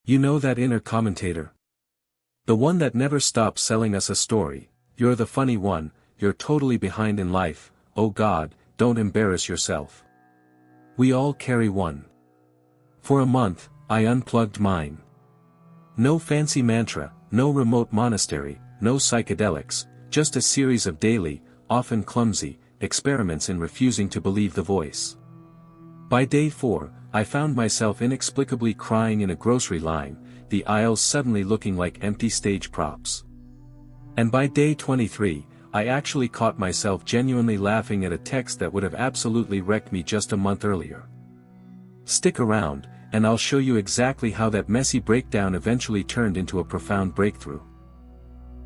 You know that inner commentator? The one that never stops selling us a story. You're the funny one, you're totally behind in life, oh God, don't embarrass yourself. We all carry one. For a month, I unplugged mine. No fancy mantra, no remote monastery, no psychedelics, just a series of daily, often clumsy, experiments in refusing to believe the voice. By day 4, I found myself inexplicably crying in a grocery line, the aisles suddenly looking like empty stage props. And by day 23, I actually caught myself genuinely laughing at a text that would have absolutely wrecked me just a month earlier. Stick around, and I'll show you exactly how that messy breakdown eventually turned into a profound breakthrough.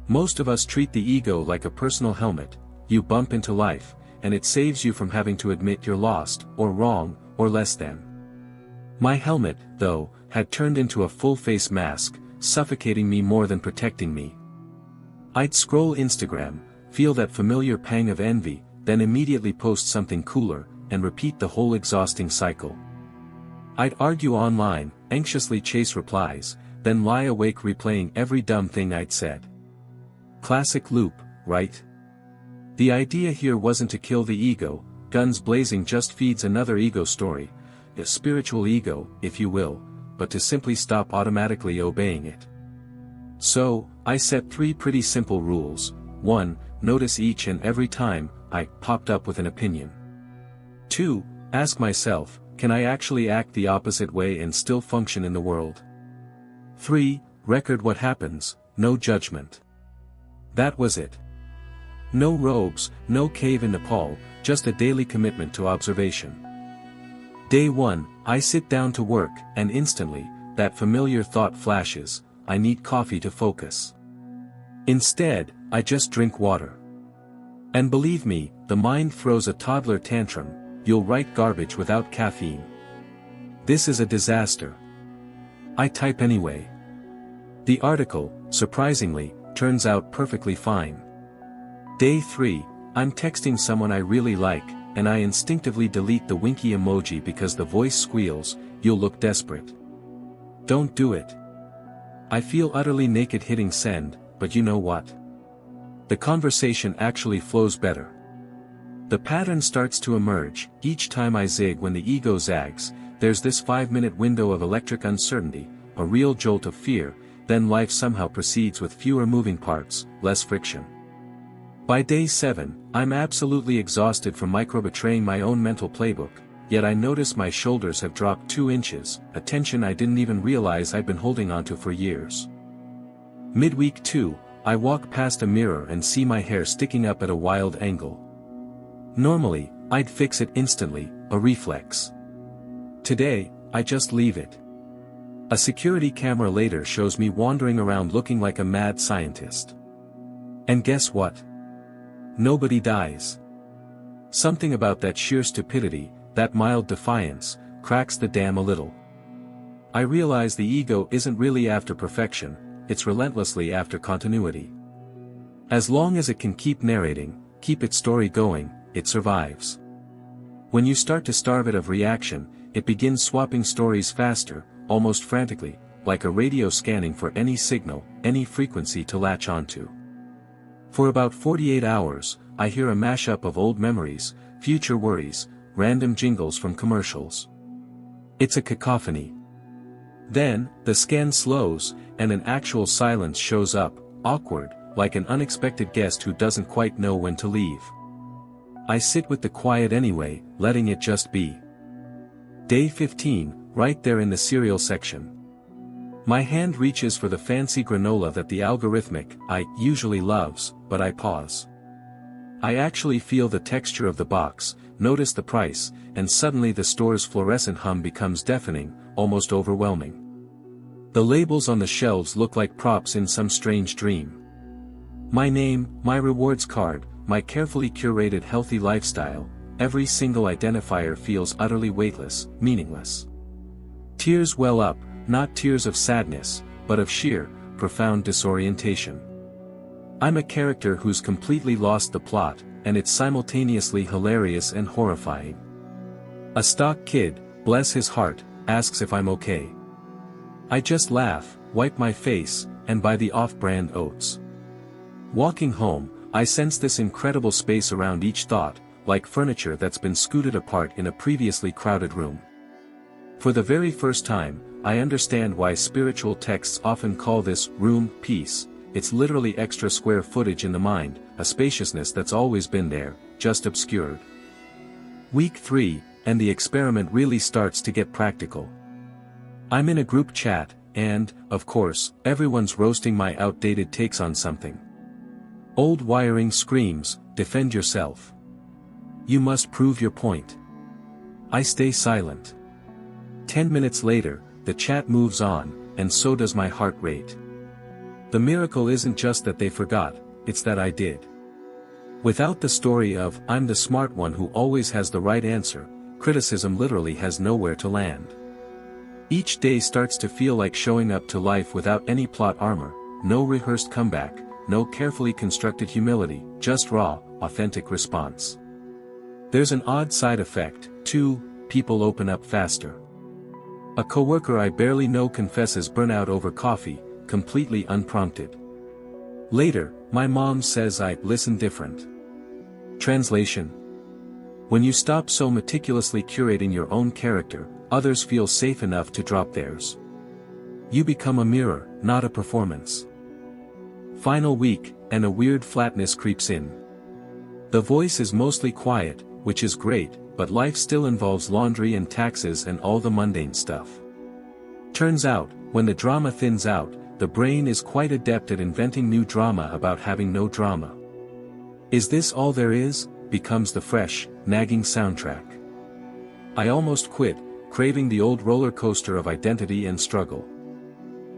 Most of us treat the ego like a personal helmet. You bump into life, and it saves you from having to admit you're lost, or wrong, or less than. My helmet, though, had turned into a full-face mask, suffocating me more than protecting me. I'd scroll Instagram, feel that familiar pang of envy, then immediately post something cooler, and repeat the whole exhausting cycle. I'd argue online, anxiously chase replies, then lie awake replaying every dumb thing I'd said. Classic loop, right? The idea here wasn't to kill the ego. Guns blazing just feeds another ego story, a spiritual ego, if you will, but to simply stop automatically obeying it. So, I set 3 pretty simple rules. 1. Notice each and every time I popped up with an opinion. 2. Ask myself, can I actually act the opposite way and still function in the world? 3. Record what happens, no judgment. That was it. No robes, no cave in Nepal, just a daily commitment to observation. Day 1, I sit down to work, and instantly, that familiar thought flashes, I need coffee to focus. Instead, I just drink water. And believe me, the mind throws a toddler tantrum. You'll write garbage without caffeine. This is a disaster. I type anyway. The article, surprisingly, turns out perfectly fine. Day 3, I'm texting someone I really like, and I instinctively delete the winky emoji because the voice squeals, you'll look desperate. Don't do it. I feel utterly naked hitting send, but you know what? The conversation actually flows better. The pattern starts to emerge. Each time I zig when the ego zags, there's this 5-minute window of electric uncertainty, a real jolt of fear, then life somehow proceeds with fewer moving parts, less friction. By day 7, I'm absolutely exhausted from micro-betraying my own mental playbook, yet I notice my shoulders have dropped 2 inches, a tension I didn't even realize I'd been holding onto for years. Midweek 2, I walk past a mirror and see my hair sticking up at a wild angle. Normally, I'd fix it instantly, a reflex. Today, I just leave it. A security camera later shows me wandering around looking like a mad scientist. And guess what? Nobody dies. Something about that sheer stupidity, that mild defiance, cracks the dam a little. I realize the ego isn't really after perfection, it's relentlessly after continuity. As long as it can keep narrating, keep its story going, it survives. When you start to starve it of reaction, it begins swapping stories faster, almost frantically, like a radio scanning for any signal, any frequency to latch onto. For about 48 hours, I hear a mashup of old memories, future worries, random jingles from commercials. It's a cacophony. Then, the scan slows, and an actual silence shows up, awkward, like an unexpected guest who doesn't quite know when to leave. I sit with the quiet anyway, letting it just be. Day 15, right there in the cereal section. My hand reaches for the fancy granola that the algorithmic I usually loves, but I pause. I actually feel the texture of the box, notice the price, and suddenly the store's fluorescent hum becomes deafening, almost overwhelming. The labels on the shelves look like props in some strange dream. My name, my rewards card, my carefully curated healthy lifestyle, every single identifier feels utterly weightless, meaningless. Tears well up, not tears of sadness, but of sheer, profound disorientation. I'm a character who's completely lost the plot, and it's simultaneously hilarious and horrifying. A stock kid, bless his heart, asks if I'm okay. I just laugh, wipe my face, and buy the off-brand oats. Walking home, I sense this incredible space around each thought, like furniture that's been scooted apart in a previously crowded room. For the very first time, I understand why spiritual texts often call this room peace. It's literally extra square footage in the mind, a spaciousness that's always been there, just obscured. Week 3, and the experiment really starts to get practical. I'm in a group chat, and, of course, everyone's roasting my outdated takes on something. Old wiring screams, defend yourself. You must prove your point. I stay silent. 10 minutes later, the chat moves on, and so does my heart rate. The miracle isn't just that they forgot, it's that I did. Without the story of, I'm the smart one who always has the right answer, criticism literally has nowhere to land. Each day starts to feel like showing up to life without any plot armor, no rehearsed comeback, no carefully constructed humility, just raw, authentic response. There's an odd side effect, too: people open up faster. A coworker I barely know confesses burnout over coffee, completely unprompted. Later, my mom says I listen different. Translation: when you stop so meticulously curating your own character, others feel safe enough to drop theirs. You become a mirror, not a performance. Final week, and a weird flatness creeps in. The voice is mostly quiet, which is great, but life still involves laundry and taxes and all the mundane stuff. Turns out, when the drama thins out, the brain is quite adept at inventing new drama about having no drama. Is this all there is? Becomes the fresh, nagging soundtrack. I almost quit, craving the old roller coaster of identity and struggle.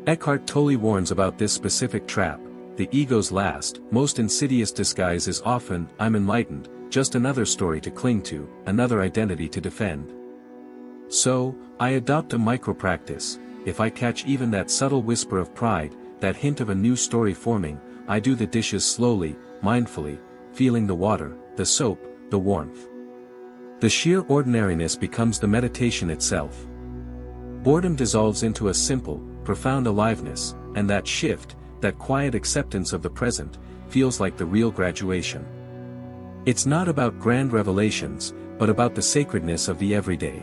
Eckhart Tolle warns about this specific trap: the ego's last, most insidious disguise is often, I'm enlightened, just another story to cling to, another identity to defend. So, I adopt a micro-practice. If I catch even that subtle whisper of pride, that hint of a new story forming, I do the dishes slowly, mindfully, feeling the water, the soap, the warmth. The sheer ordinariness becomes the meditation itself. Boredom dissolves into a simple, profound aliveness, and that shift, that quiet acceptance of the present, feels like the real graduation. It's not about grand revelations, but about the sacredness of the everyday.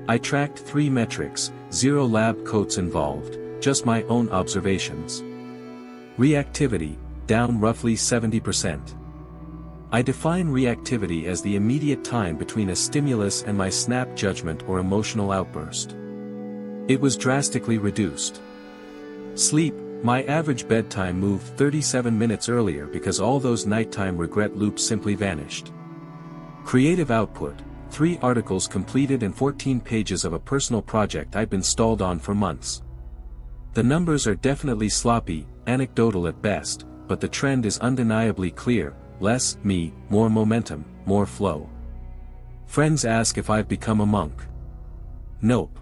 I tracked 3 metrics, 0 lab coats involved, just my own observations. Reactivity, down roughly 70%. I define reactivity as the immediate time between a stimulus and my snap judgment or emotional outburst. It was drastically reduced. Sleep, my average bedtime moved 37 minutes earlier because all those nighttime regret loops simply vanished. Creative output, 3 articles completed and 14 pages of a personal project I'd been stalled on for months. The numbers are definitely sloppy, anecdotal at best, but the trend is undeniably clear: less me, more momentum, more flow. Friends ask if I've become a monk. Nope.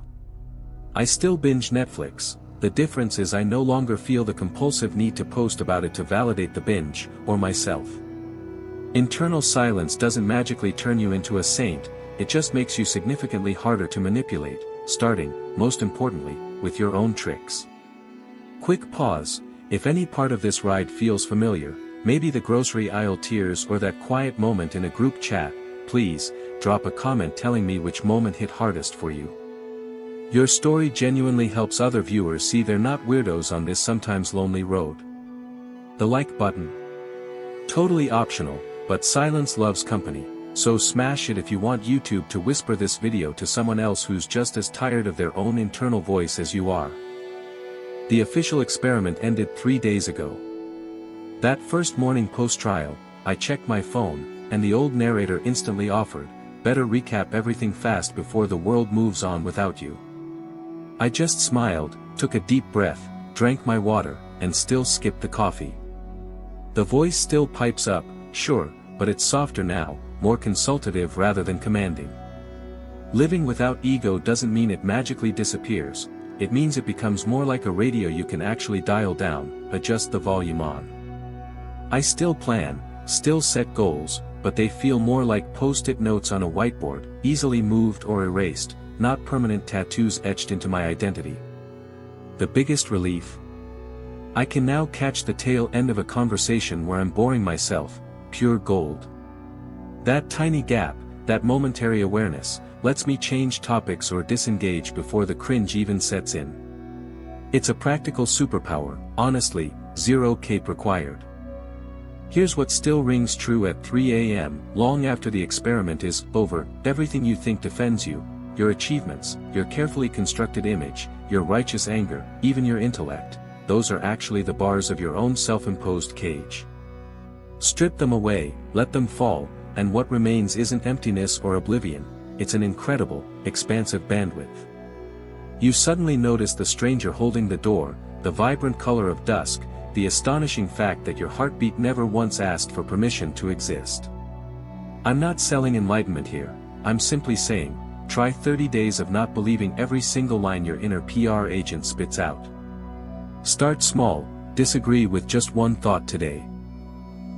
I still binge Netflix. The difference is I no longer feel the compulsive need to post about it to validate the binge, or myself. Internal silence doesn't magically turn you into a saint, it just makes you significantly harder to manipulate, starting, most importantly, with your own tricks. Quick pause: if any part of this ride feels familiar, maybe the grocery aisle tears or that quiet moment in a group chat, please, drop a comment telling me which moment hit hardest for you. Your story genuinely helps other viewers see they're not weirdos on this sometimes lonely road. The like button. Totally optional, but silence loves company, so smash it if you want YouTube to whisper this video to someone else who's just as tired of their own internal voice as you are. The official experiment ended 3 days ago. That first morning post-trial, I checked my phone, and the old narrator instantly offered, better recap everything fast before the world moves on without you. I just smiled, took a deep breath, drank my water, and still skipped the coffee. The voice still pipes up, sure, but it's softer now, more consultative rather than commanding. Living without ego doesn't mean it magically disappears, it means it becomes more like a radio you can actually dial down, adjust the volume on. I still plan, still set goals, but they feel more like post-it notes on a whiteboard, easily moved or erased, not permanent tattoos etched into my identity. The biggest relief? I can now catch the tail end of a conversation where I'm boring myself, pure gold. That tiny gap, that momentary awareness, lets me change topics or disengage before the cringe even sets in. It's a practical superpower, honestly, zero cape required. Here's what still rings true at 3 a.m., long after the experiment is over: everything you think defends you, your achievements, your carefully constructed image, your righteous anger, even your intellect, those are actually the bars of your own self-imposed cage. Strip them away, let them fall, and what remains isn't emptiness or oblivion, it's an incredible, expansive bandwidth. You suddenly notice the stranger holding the door, the vibrant color of dusk, the astonishing fact that your heartbeat never once asked for permission to exist. I'm not selling enlightenment here, I'm simply saying, try 30 days of not believing every single line your inner PR agent spits out. Start small, disagree with just one thought today.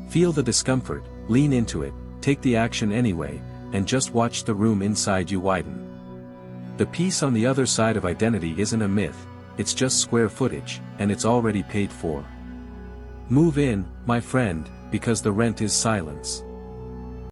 Feel the discomfort, lean into it, take the action anyway, and just watch the room inside you widen. The peace on the other side of identity isn't a myth, it's just square footage, and it's already paid for. Move in, my friend, because the rent is silence.